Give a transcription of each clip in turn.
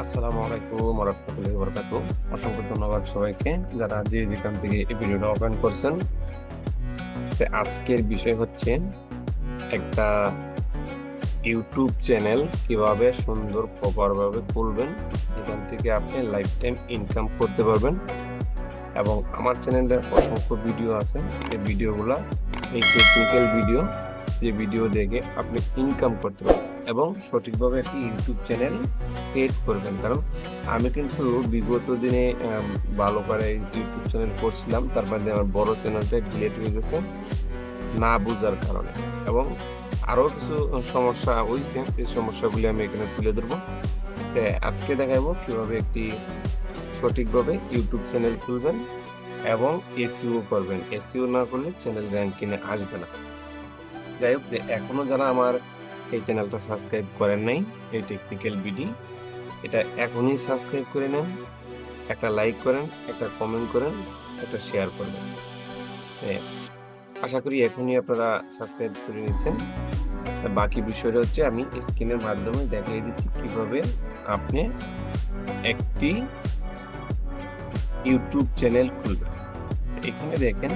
আসসালামু আলাইকুম ওয়া রাহমাতুল্লাহি ওয়া বারাকাতুহু। অসংখ্য ধন্যবাদ সবাইকে যারা যে যেখান থেকে এই ভিডিওটা ওপেন করছেন। আজকের বিষয় হচ্ছে একটা ইউটিউব চ্যানেল কিভাবে সুন্দর প্রপারভাবে খুলবেন, যেখান থেকে আপনি লাইফ টাইম ইনকাম করতে পারবেন। এবং আমার চ্যানেলে অসংখ্য ভিডিও আছে, এই ভিডিওগুলা এই টেকনিক্যাল ভিডিও, যে ভিডিও দেখে আপনি ইনকাম করতে পারবেন এবং সঠিকভাবে একটি ইউটিউব চ্যানেল ক্রিয়েট করবেন। কারণ আমি কিন্তু বিগত দিনে ভালো করে ইউটিউব চ্যানেল করছিলাম, তারপরে আমার বড় চ্যানেলটা ডিলিট হয়ে গেছে না বুঝার কারণে, এবং আরো কিছু সমস্যা হয়েছে। এই সমস্যাগুলি আমি এখানে তুলে ধরবো। আজকে দেখাবো কিভাবে একটি সঠিকভাবে ইউটিউব চ্যানেল খুলবেন এবং এসইও করবেন। এসইও না করলে চ্যানেল র্যাঙ্কিংয়ে আসবে না। যাই হোক, এখনো যারা আমার এই চ্যানেলটা সাবস্ক্রাইব করেন নাই, এই টেকনিক্যাল বিডি, এটা এখনই সাবস্ক্রাইব করে নেন, একটা লাইক করেন, একটা কমেন্ট করেন, একটা শেয়ার করবেন। আশা করি এখনই আপনারা সাবস্ক্রাইব করে নিচ্ছেন। বাকি বিষয়টা হচ্ছে আমি স্ক্রিনের মাধ্যমে দেখিয়ে দিচ্ছি কিভাবে আপনি একটি ইউটিউব চ্যানেল খুলবেন। এখানে দেখেন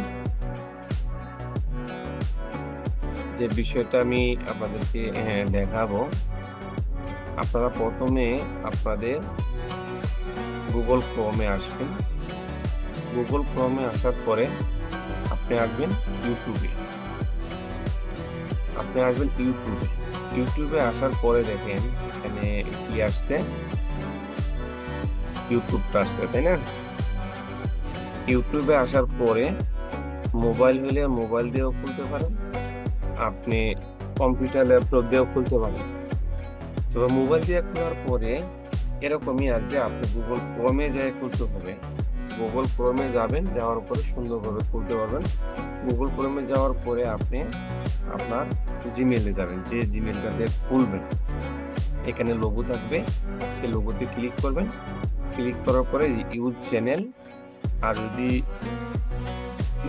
যে বিষয়টা আমি আপনাদেরকে দেখাবো। আপনারা প্রথমে আপনাদের গুগল ক্রোমে আসবেন। গুগল ক্রোমে আসার পরে আপনি আসবেন ইউটিউবে। ইউটিউবে আসার পরে দেখেন এখানে কি আসছে, ইউটিউবটা আসছে, তাই না? ইউটিউবে আসার পরে মোবাইল হলে মোবাইল দিয়েও খুলতে পারেন, আপনি কম্পিউটার ল্যাপটপ দিয়েও খুলতে পারেন। তবে মোবাইল দিয়ে খোলার পরে এরকমই আসবে, আপনি গুগল ক্রোমে যেয়ে খুলতে হবে। গুগল ক্রোমে যাবেন, যাওয়ার পরে সুন্দরভাবে খুলতে পারবেন। গুগল ক্রোমে যাওয়ার পরে আপনি আপনার জিমেইলে যাবেন, যে জিমেইলটা দিয়ে খুলবেন। এখানে লোগো থাকবে, সেই লোগোতে ক্লিক করবেন। ক্লিক করার পরে ইউজ চ্যানেল, আর যদি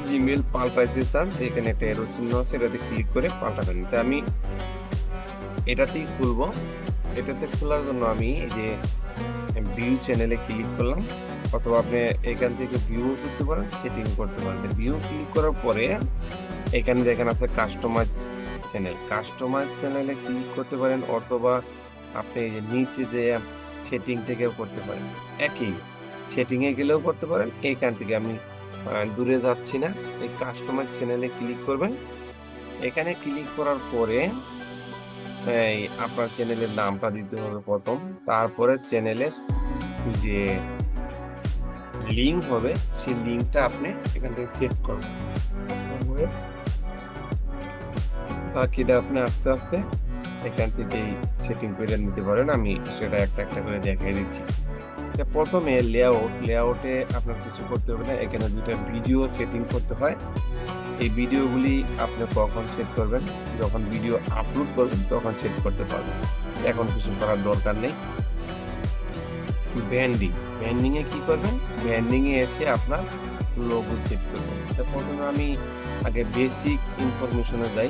জিমেইল পাল্টাইতে চান এখানে একটা এরো চিহ্ন আছে, এটাতে ক্লিক করে পাল্টাবেন। তো আমি এটাতেই খুলবো। এটাতে খোলার জন্য আমি এই যে ভিউ চ্যানেলে ক্লিক করলাম, অথবা আপনি এখান থেকে ভিউ করতে পারেন, সেটিং করতে পারেন। ভিউ ক্লিক করার পরে এখানে দেখেন আছে কাস্টমাইজ চ্যানেল। কাস্টমাইজ চ্যানেলে ক্লিক করতে পারেন, অথবা আপনি এই যে নিচে যে সেটিং থেকেও করতে পারেন। একই সেটিংয়ে গেলেও করতে পারেন। এইখান থেকে আমি দূরে যাচ্ছি না, এই কাস্টমাইজ চ্যানেলে ক্লিক করবেন। এখানে ক্লিক করার পরে এই আপনার চ্যানেলের নামটা দিতে হবে প্রথম, তারপরে চ্যানেলের যে লিঙ্ক হবে সেই লিঙ্কটা আপনি এখান থেকে সেট করবেন। বাকিটা আপনি আস্তে আস্তে এখান থেকেই সেটিং করে নিতে পারেন। আমি সেটা একটা একটা করে দেখিয়ে দিচ্ছি। প্রথমে লেআউটে আপনার কিছু করতে হবে না। এখানে দুটো ভিডিও সেটিং করতে হয়। এই ভিডিওগুলি আপনি কখন সেট করবেন, যখন ভিডিও আপলোড করবেন তখন সেট করতে পারবেন, এখন কিছু করার দরকার নেই। ব্র্যান্ডিং এ কি করবেন, ব্র্যান্ডিং এ এসে আপনার লোগো সেট করবেন। প্রথমে আমি আগে বেসিক ইনফরমেশনে যাই।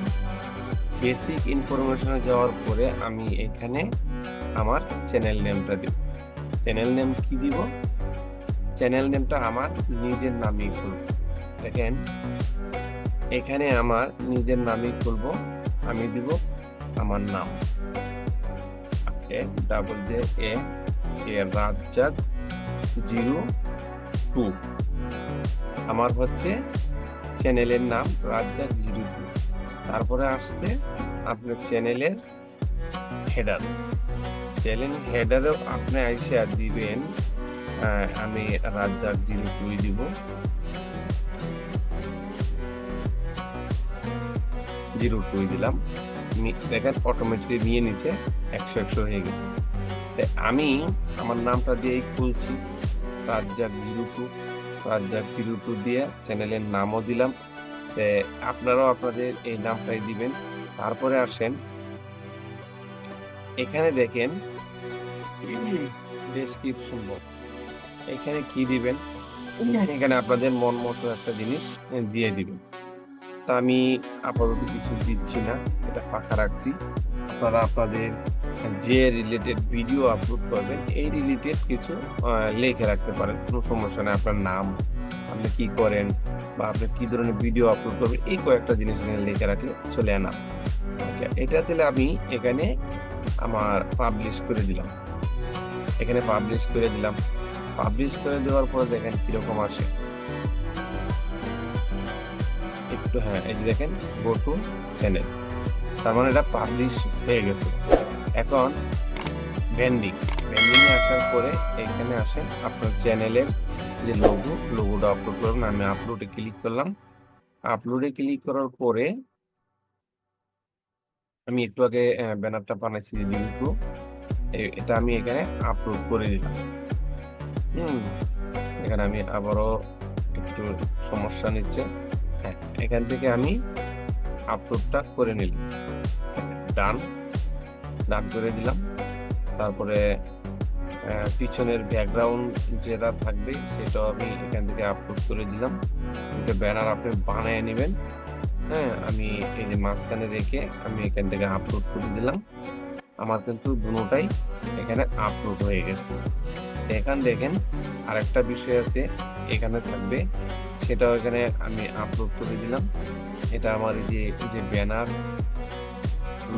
বেসিক ইনফরমেশনে যাওয়ার পরে আমি এখানে আমার চ্যানেল নেমটা দিব। চ্যানেল নেম কি দিব, চ্যানেল নেমটা আমার নিজের নামেই খুলব। দেখেন এখানে আমার নিজের নামেই খুলব। আমি দিব আমার নাম, রাজ্জাক 02। আমার হচ্ছে চ্যানেলের নাম রাজ্জাক 02। তারপরে আসছে আপনার চ্যানেলের হেডার। চ্যানেল হেডারেও আপনি আইসা দিবেন, আমি রাজ্জাক 02 দিব। 02 দিলাম। দেখেন অটোমেটিকলি নিয়ে নিছে, 100 হয়ে গেছে। আমি আমার নামটা দিয়েই খুলছি, রাজ্জাক 02। রাজ্জাক 02 দিয়ে চ্যানেলের নামও দিলাম। আপনারাও আপনাদের এই নামটাই দিবেন। তারপরে আসেন এখানে দেখেন ডেসক্রিপশন বক্স, এখানে কি দিবেন, এখানে আপনাদের মন মতো একটা জিনিস দিয়ে দিবেন। তা আমি আপাতত কিছু দিচ্ছি না, এটা ফাঁকা রাখছি। আপনারা আপনাদের যে রিলেটেড ভিডিও আপলোড করবেন এই রিলেটেড কিছু লিখে রাখতে পারেন, কোনো সমস্যা নেই। আপনার নাম, আপনি কি করেন বা আপনি কি ধরনের ভিডিও আপলোড করবেন, এই কয়েকটা জিনিস এখানে লিখে রাখলে চলে আনা। আচ্ছা, এটা দিলে আমি এখানে আমার পাবলিশ করে দিলাম। এখানে পাবলিশ করে দিলাম। পাবলিশ করে দেওয়ার পরে দেখেন কিরকম আসে একটু। হ্যাঁ, এই যে দেখেন গো টু চ্যানেল, তার মানে এটা পাবলিশ হয়ে গেছে। এখন ব্যান্ডিং ব্যান্ডিংয়ে আসার পরে এখানে আসেন আপনার চ্যানেলের যে লোগোটা আপলোড করবেন। আমি আপলোডে ক্লিক করলাম। আপলোডে ক্লিক করার পরে আমি একটু আগে ব্যানারটা বানাইছি যেহেতু এটা আমি এখানে আপলোড করে দিলাম। এখানে আমি আবারও একটু সমস্যা নিচ্ছে। হ্যাঁ, এখান থেকে আমি আপলোডটা করে নিলাম। ডান ডান করে দিলাম। তারপরে পিছনের ব্যাকগ্রাউন্ড যেটা থাকবে সেটাও আমি এখান থেকে আপলোড করে দিলাম। এটা ব্যানার আপনি বানিয়ে নেবেন। হ্যাঁ, আমি এই যে মাঝখানে রেখে আমি এখান থেকে আপলোড করে দিলাম। আমার কিন্তু দুটোটাই এখানে আপলোড হয়ে গেছে। এখন দেখেন আরেকটা বিষয় আছে এখানে থাকবে, সেটাও এখানে আমি আপলোড করে দিলাম। এটা আমার এই যে ব্যানার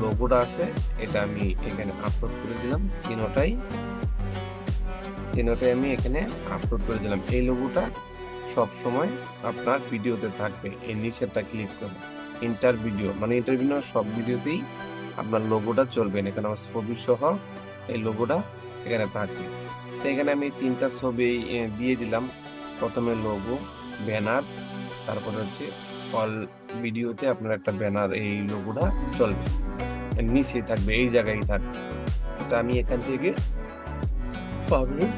লোগোটা আছে এটা আমি এখানে আপলোড করে দিলাম। তিনটাই আমি এখানে আপলোড করে দিলাম। এই লোগোটা সব সময় আপনার ভিডিওতে থাকবে। এই নিচেরটা ক্লিক করুন, ইন্টার ভিডিও মানে ইন্টারভিউ না, সব ভিডিওতেই আপনার লোগোটা চলবে। এখানে আমার ছবি সহ এই লোগোটা এখানে থাকবে। তো এখানে আমি 3টা ছবি দিয়ে দিলাম। প্রথমে লোগো, ব্যানার, তারপরে হচ্ছে অল ভিডিওতে আপনার একটা ব্যানার, এই লোগোটা চলবে, নিচে থাকবে, এই জায়গায় থাকবে। তো আমি এখান থেকে পাবলিশ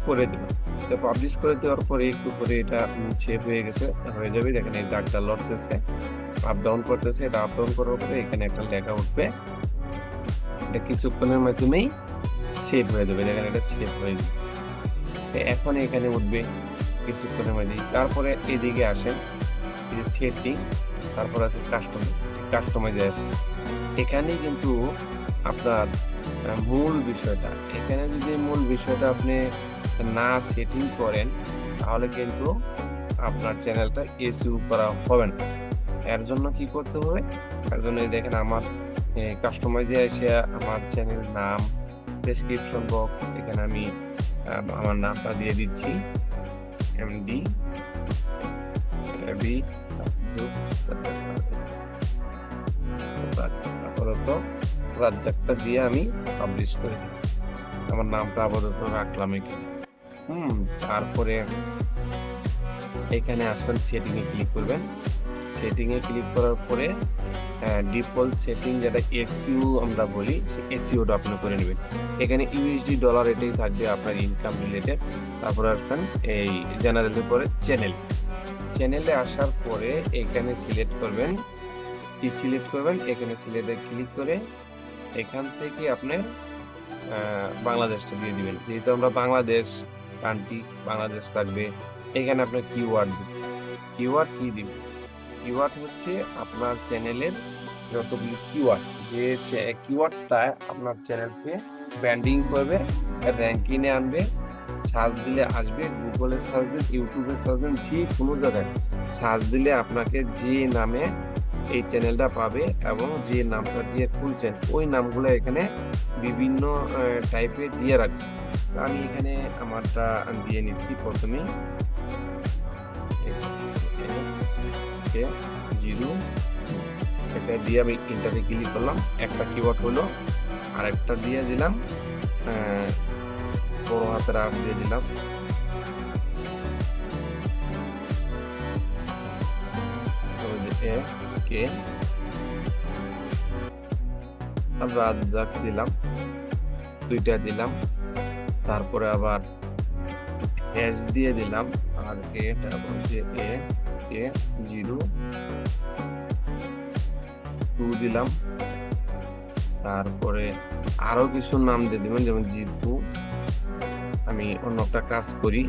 করে দিলাম। তো পাবলিশ করে দেওয়ার পরে একটু করে এটা সেভ হয়ে গেছে, হয়ে যাবে। দেখেন এই দাগটা লড়তেছে, আপ ডাউন করতেছে। এটা আপ ডাউন করার পরে এখানে একটা লেখা উঠবে, এটা কিছুক্ষণের মাধ্যমেই সেভ হয়ে যাবে। দেখেন এটা সেভ হয়ে গেছে। এখন এখানে উঠবে কিছুক্ষণের মধ্যেই। তারপরে এদিকে আসেন, এই যে সেটিং, তারপর আছে কাস্টমাইজ আসে। এখানেই কিন্তু আপনার মূল বিষয়টা, এখানে যদি মূল বিষয়টা আপনি না সেটিং করেন তাহলে কিন্তু আপনার চ্যানেলটা এসইও করা হবে না। এর জন্য কি করতে হবে? এর জন্য দেখেন আমার কাস্টমাইজে এসে আমার চ্যানেল নাম, ডেসক্রিপশন বক্স, এখানে আমি আমার নামটা দিয়ে দিচ্ছি, এমডি এবি আপাতত রাজ্জাকটা দিয়ে আমি পাবলিশ করে দিই। আমার নামটা আপাতত রাখলাম এখানে। তারপরে এখানে আসবেন, সেটিং এ ক্লিক করবেন। সেটিং এ ক্লিক করার পরে ডিফল্ট সেটিং যেটা এসইও আমরা বলি, এসইওটা আপনি করে নেবেন। এখানে ইউএসডি ডলার এটাই থাকবে আপনার ইনকাম রিলেটেড। তারপরে আসবেন এই জেনারেলের পরে চ্যানেলে আসার পরে এখানে সিলেক্ট করবেন, এখানে সিলেক্টে ক্লিক করে এখান থেকে আপনি বাংলাদেশটা দিয়ে দিবেন। যেহেতু আমরা বাংলাদেশ কান্ট্রি, বাংলাদেশ থাকবে। এখানে আপনার কিওয়ার্ড কি দিবেন? কিওয়ার্ড হচ্ছে আপনার চ্যানেলের যতগুলি কিওয়ার্ড, যে কিওয়ার্ডটা আপনার চ্যানেলকে ব্র্যান্ডিং করবে, র্যাঙ্কিংয়ে আনবে, সার্চ দিলে আসবে, গুগলে সার্চ দিন, ইউটিউবে সার্চ দিন, যে কোনো জায়গায় সার্চ দিলে আপনাকে যে নামে এই চ্যানেলটা পাবে এবং যে নামটা দিয়ে খুলছেন ওই নামগুলো এখানে বিভিন্ন টাইপের দিয়ে রাখবে। আমি এখানে আমারটা দিয়ে নিচ্ছি। প্রথমেই 0 এটা দিয়ে আমি ইন্টারে ক্লিক করলাম, একটা কিওয়ার্ড হলো। আরেকটা দিয়ে দিলাম বড় হাতের আপ দিয়ে দিলাম, কে রাজ্জাক দিলাম, 2টা দিলাম। তারপরে আবার হ্যাশ দিয়ে দিলাম, আর এটা হচ্ছে এ 02 দিলাম। তারপরে আরো কিছু নাম দিয়ে দিবেন, যেমন জিপু, আমি অন্য একটা কাজ করি,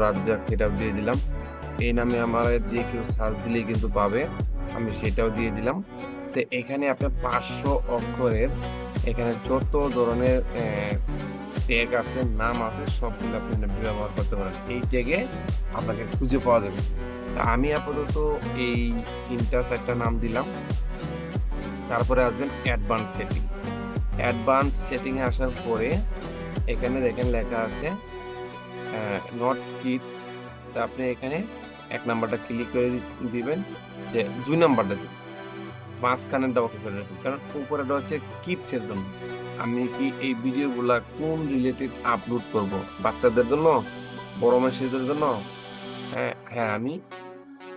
রাজ্জাক, এটাও দিয়ে দিলাম। এই নামে আমার যে কেউ সার্চ দিলেই কিন্তু পাবে, আমি সেটাও দিয়ে দিলাম। তো এখানে আপনার 500 অক্ষরের এখানে যত ধরনের ট্যাগ আছে, নাম আছে সবগুলো আপনি ব্যবহার করতে পারেন। এই ট্যাগে আপনাকে খুঁজে পাওয়া যাবে। তো আমি আপাতত এই ৩টা-৪টা নাম দিলাম। তারপরে আসবেন অ্যাডভান্স সেটিং। অ্যাডভান্স সেটিং এ আসার পরে এখানে দেখেন লেখা আছে নট কিডস। তো আপনি এখানে ১ নাম্বারটা ক্লিক করে দিবেন, যে ২ নাম্বারটা দিবেন। মাঝখানেরটা ওকে করে রাখবেন। কারণ উপরেরটা হচ্ছে কিডস এর জন্য। আমি কি এই ভিডিওগুলা কোন রিলেটেড আপলোড করব? বাচ্চাদের জন্য? বড় মানুষদের জন্য? হ্যাঁ, আমি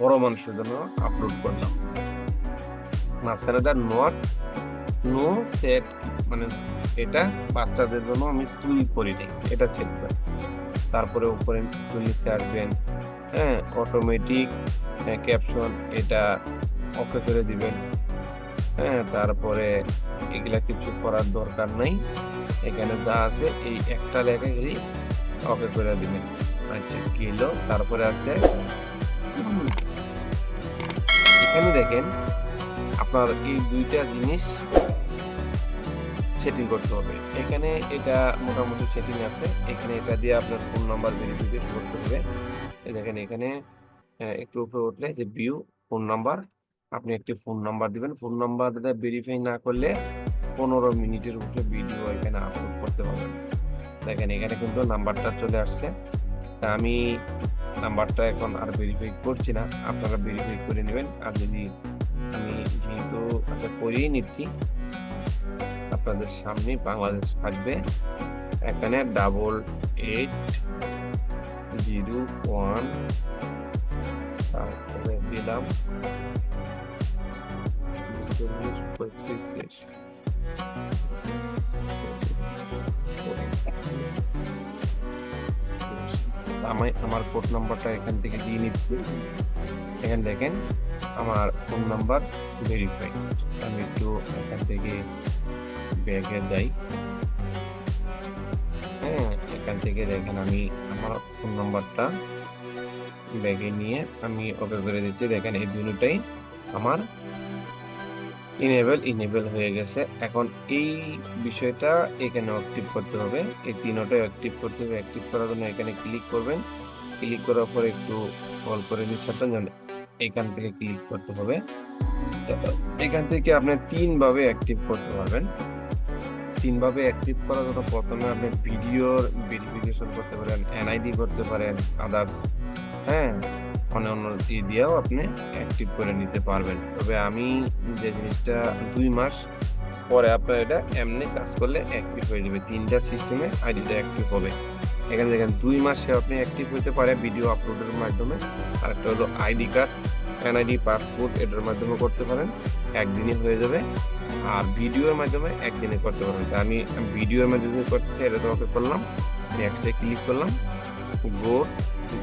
বড় মানুষের জন্য আপলোড করলাম। মাঝখানেরটা নট নো সেট, মানে এটা বাচ্চাদের জন্য আমি তৈরি করি নাই। এটা সেট। তারপরে উপরে একটু নিচে আসবেন, অটোমেটিক ক্যাপশন এটা ওকে করে দিবেন। তারপরে এগুলা কিছু করার দরকার নাই। এখানে যা আছে এই একটা লেখাই ওকে করে দিবেন। আচ্ছা গেল। তারপরে আছে এখানে দেখেন আপনার এই ২টা জিনিস সেটিং করতে হবে। এখানে এটা মোটামুটি সেটিং আছে। এখানে এটা দিয়ে আপনার ফোন নাম্বার ভেরিফিকেশন করতে হবে। এই দেখেন এখানে একটু উপরে উঠলে যে ভিউ ফোন নাম্বার, আপনি একটি ফোন নাম্বার দিবেন। ফোন নাম্বার দিয়ে ভেরিফাই না করলে ১৫ মিনিটের উপরে ভিডিও এখানে আপলোড করতে পারবেন। দেখেন এখানে কিন্তু নাম্বারটা চলে আসছে। তা আমি নাম্বারটা এখন আর ভেরিফাই করছি না, আপনারা ভেরিফাই করে নেবেন। আর যদি আমি যেহেতু করেই নিচ্ছি, আপনাদের সামনে বাংলাদেশ থাকবে। এখানে 8801 তারপরে দিলাম 4035। আমি আমার কোড নাম্বারটা এখান থেকে দিয়ে নিচ্ছি। এখানে দেখেন আমার ফোন নাম্বার ভেরিফাই। আমি একটু এখান থেকে ব্যাগে যাই। এখান থেকে দেখেন আমি আমার ফোন নাম্বারটা ব্যাগে নিয়ে আমি ওকে করে দিচ্ছি। দেখেন এই দুটোটাই আমার ইনেবল হয়ে গেছে। এখন এই বিষয়টা এখানে অ্যাক্টিভ করতে হবে। এই তিনটাই অ্যাক্টিভ করতে হবে। অ্যাক্টিভ করার জন্য এখানে ক্লিক করবেন। ক্লিক করার পর একটু কল করে নিচ্ছেন, এখান থেকে ক্লিক করতে হবে। এখান থেকে আপনি ৩ ভাবে অ্যাক্টিভ করতে পারবেন। ৩ ভাবে অ্যাক্টিভ করার জন্য প্রথমে আপনি ভিডিওর ভেরিফিকেশন করতে পারেন, এনআইডি করতে পারেন, আদার্স অন্য দিয়েও আপনি অ্যাক্টিভ করে নিতে পারবেন। তবে আমি যে জিনিসটা ২ মাস পরে আপনার এটা এমনি কাজ করলে অ্যাক্টিভ হয়ে যাবে। ৩টা সিস্টেমে আইডিটা অ্যাক্টিভ হবে। এখানে দেখেন ২ মাসে আপনি অ্যাক্টিভ হতে পারে ভিডিও আপলোডের মাধ্যমে। আরেকটা হলো আইডি কার্ড, এনআইডি, পাসপোর্ট এটার মাধ্যমে করতে পারেন, একদিনই হয়ে যাবে। আর ভিডিওর মাধ্যমে একদিনে করতে পারবেন। তা আমি ভিডিওর মাধ্যমে করতেছি, এটা তোমাকে করলাম। নেক্সটে ক্লিক করলাম, গো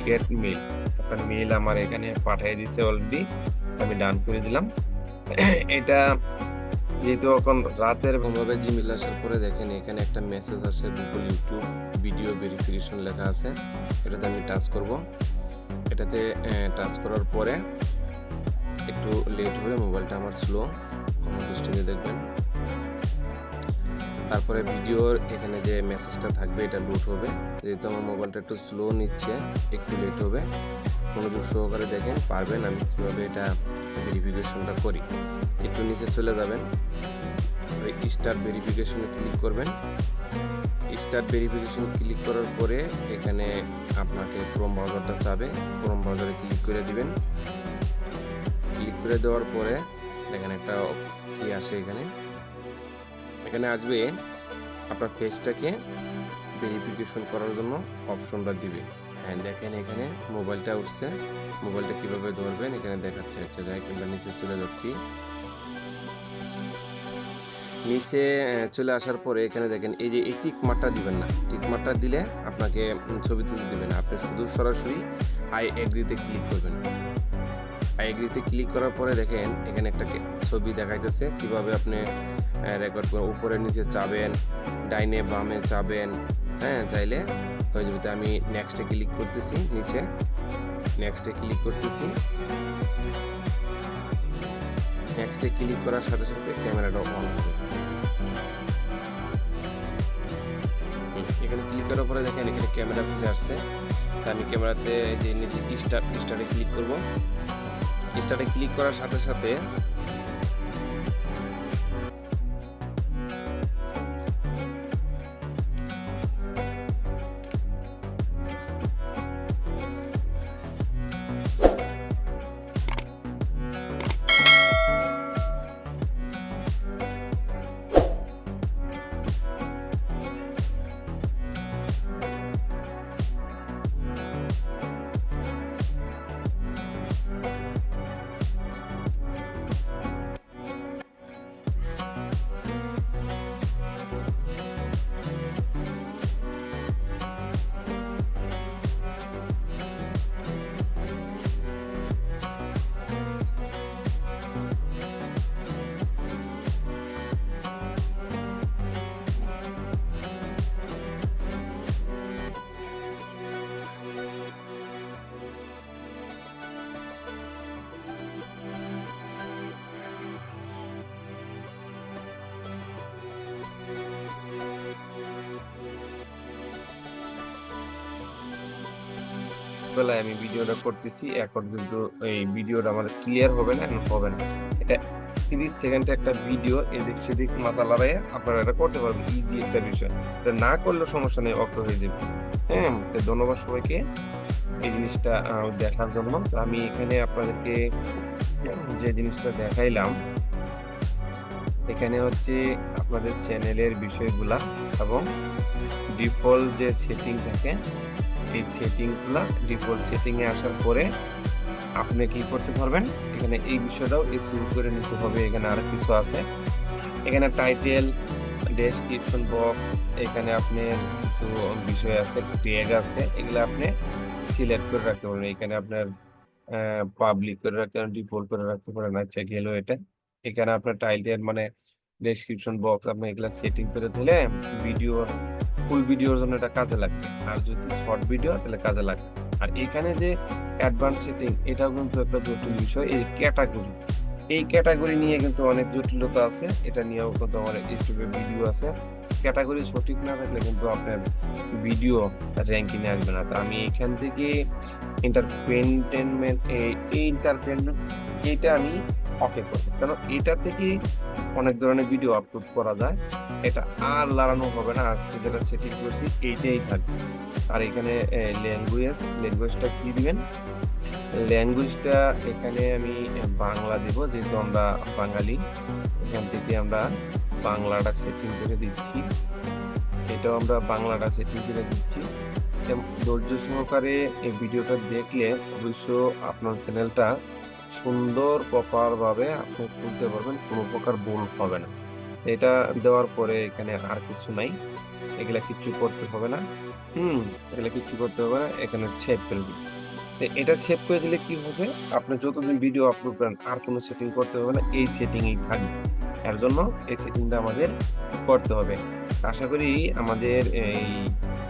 গেট মেল। আপনার মেল আমার এখানে পাঠিয়ে দিচ্ছে অলরেডি, আমি ডান করে দিলাম। এটা যেহেতু এখন রাতের ভাবে জিমেল আসার পরে দেখেন এখানে একটা মেসেজ আসে, গুগল ইউটিউব ভিডিও ভেরিফিকেশন লেখা আছে। এটাতে আমি টাচ করব। এটাতে টাচ করার পরে একটু লেট হবে, মোবাইলটা আমার স্লো, কম দৃষ্টিতে দেখবেন। তারপরে ভিডিওর এখানে যে মেসেজটা থাকবে এটা লোড হবে। যেহেতু আমার মোবাইলটা একটু স্লো নিচ্ছে, একটু লেট হবে। মনোযোগ সহকারে দেখেন, পারবেন আমি কিভাবে এটা ভেরিফিকেশনটা করি। একটু নিচে চলে যাবেন, স্টার্ট ভেরিফিকেশনে ক্লিক করবেন। স্টার্ট ভেরিফিকেশন ক্লিক করার পরে এখানে আপনাকে ক্রোম ব্রাউজারটা চাবে, ক্রোম ব্রাউজারে ক্লিক করে দিবেন। ক্লিক করে দেওয়ার পরে দেখেন একটা কি আসে, এখানে আসবে আপনার ফেসটাকে ভেরিফিকেশন করার জন্য অপশনটা দিবে। দেখেন এখানে মোবাইলটা উঠছে। মোবাইলটা কিভাবে ধরবেন এখানে দেখাচ্ছে। আচ্ছা যাই, আমরা নিচে চলে যাচ্ছি। নিচে চলে আসার পরে এখানে দেখেন এই যে এই টিক মার্কটা দিবেন না। টিক মার্কটা দিলে আপনাকে ছবি তুলতে দিবে না। আপনি শুধু সরাসরি আই এগ্রিতে ক্লিক করবেন। আই এগ্রিতে ক্লিক করার পরে দেখেন এখানে একটা ছবি দেখাইতেছে, কিভাবে আপনি রেকর্ড করে উপরে নিচে চাবেন, ডাইনে বামে চাবেন, চাইলে হয়ে যাবে। আমি নেক্সটে ক্লিক করতেছি, নিচে নেক্সটে ক্লিক করতেছি। নেক্সটে ক্লিক করার সাথে সাথে ক্যামেরাটা অন হবে। এখানে ক্লিক করার পরে দেখেন এখানে ক্যামেরা চলে আসছে। আমি ক্যামেরাতে যে নিচে স্টার্টে ক্লিক করব। স্টার্টে ক্লিক করার সাথে সাথে বেলায় আমি ভিডিওটা করতেছি, এখন কিন্তু এই ভিডিওটা আমার ক্লিয়ার হবে না, হবে না। এটা 30 সেকেন্ডের একটা ভিডিও, এদিক সেদিক মাথা লড়াইয়া আপনারা এটা করতে পারবেন, ইজি একটা বিষয়। এটা না করলে সমস্যা নেই, অক্ট হয়ে যাবে। হ্যাঁ, ধন্যবাদ সবাইকে এই জিনিসটা দেখার জন্য। আমি এখানে আপনাদেরকে যে জিনিসটা দেখাইলাম, এখানে হচ্ছে আপনাদের চ্যানেলের বিষয়গুলা এবং ডিফল্ট যে সেটিং থাকে, এই সেটিংগুলা ডিফল্ট সেটিংয়ে আসার পরে আপনি কি করতে পারবেন, এখানে এই বিষয়টাও শুরু করে নিতে হবে। এখানে আরো কিছু আছে, এখানে টাইটেল, ডেসক্রিপশন বক্স, এখানে আপনি কিছু বিষয় আছে, ট্যাগ আছে, এগুলো আপনি সিলেক্ট করে রাখতে পারবেন। এখানে আপনার পাবলিক করে রাখতে পারেন, ডিফল্ট করে রাখতে পারেন। আচ্ছা, গেল এটা। এখানে আপনার টাইটেল মানে ডেসক্রিপশন বক্স আপনি এগুলা সেটিং করে দিলে ভিডিওর ফুল ভিডিওর জন্য এটা কাজে লাগবে, আর যদি শর্ট ভিডিও তাহলে কাজে লাগবে। আর এখানে যে অ্যাডভান্স সেটিং, এটাও কিন্তু একটা জটিল বিষয়। এই ক্যাটাগরি নিয়ে কিন্তু অনেক জটিলতা আছে, এটা নিয়েও কিন্তু আমার ইউটিউবে ভিডিও আছে। ক্যাটাগরি সঠিক না থাকলে কিন্তু আপনার ভিডিও র্যাঙ্কিংয়ে আসবে না। তো আমি এখান থেকে এন্টারটেনমেন্ট, এইটা আমি ওকে করবো, কারণ এটা থেকে অনেক ধরনের ভিডিও আপলোড করা যায়। এটা আর লাগানো হবে না, আজকে যেটা সেটিং করছি এইটাই থাকবে। আর এখানে ল্যাঙ্গুয়েজটা কি দিবেন, ল্যাঙ্গুয়েজটা এখানে আমি বাংলা দিব, যেহেতু আমরা বাঙালি। এখান থেকে আমরা বাংলাটা সেটিং করে দিচ্ছি, এটাও আমরা বাংলাটা সেটিং করে দিচ্ছি। ধৈর্য সহকারে এই ভিডিওটা দেখলে অবশ্য আপনার চ্যানেলটা সুন্দর প্রপার ভাবে আপনি খুলতে পারবেন, কোনো প্রকার ভুল হবে না। এটা দেওয়ার পরে এখানে আর কিছু নাই, এগুলা কিচ্ছু করতে হবে না। এগুলা কিচ্ছু করতে হবে না, এখানে সেভ করে দিন। এটা সেভ করে দিলে কি হবে, আপনি যতদিন ভিডিও আপলোড করেন আর কোনো সেটিং করতে হবে না, এই সেটিংই থাকবে। এর জন্য এই সেটিংটা আমাদের করতে হবে। আশা করি আমাদের এই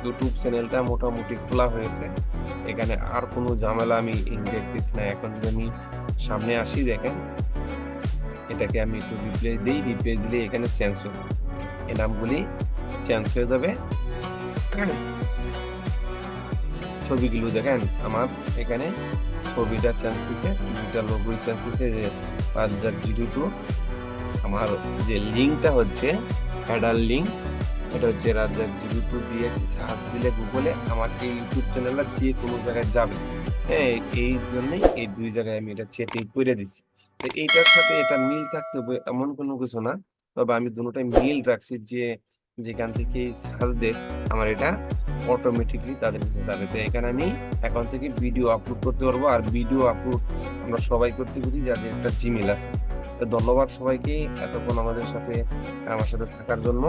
ইউটিউব চ্যানেলটা মোটামুটি খোলা হয়েছে, এখানে আর কোনো ঝামেলা আমি দেখতেছি না। এখন যদি আমি সামনে আসি, দেখেন এটাকে আমি একটু রিপ্লেস দিলে এখানে চেঞ্জ হয়ে যাবে, এই নামগুলি চেঞ্জ হয়ে যাবে। ছবিগুলো দেখেন আমার এখানে ছবিটা চেঞ্জ হয়েছে, দুইটা লোগোই চেঞ্জ হয়েছে, যে 5002। আমার যে লিঙ্কটা হচ্ছে হেডার লিঙ্ক, এটা হচ্ছে রাজ্জাক02 দিয়ে সার্চ দিলে গুগলে আমার এই ইউটিউব চ্যানেলটা যে কোনো জায়গায় যাবে। হ্যাঁ, এই জন্যই এই দুই জায়গায় আমি এটা সেটিং করে দিচ্ছি। তো এইটার সাথে এটা মিল থাকতে হবে এমন কোনো কিছু না, তবে আমি দুটোটাই মিল রাখছি, যে যেখান থেকে সার্চ দেখ আমার এটা অটোমেটিকলি তাদের কাছে যাবে। তো এখানে আমি এখন থেকে ভিডিও আপলোড করতে পারবো, আর ভিডিও আপলোড আমরা সবাই করতে পারি যাদের একটা জিমেল আছে। তো ধন্যবাদ সবাইকে এতক্ষণ আমার সাথে থাকার জন্য।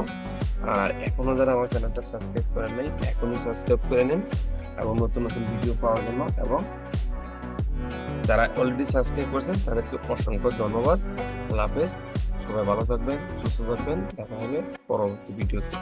আর এখনো যারা আমার চ্যানেলটা সাবস্ক্রাইব করেন নাই, এখনই সাবস্ক্রাইব করে নিন এবং নতুন নতুন ভিডিও পাওয়ার জন্য। এবং যারা অলরেডি সাবস্ক্রাইব করেছেন তাদেরকে অসংখ্য ধন্যবাদ। আল্লাহ হাফেজ, সবাই ভালো থাকবেন, সুস্থ থাকবেন, দেখা হবে পরবর্তী ভিডিওতে।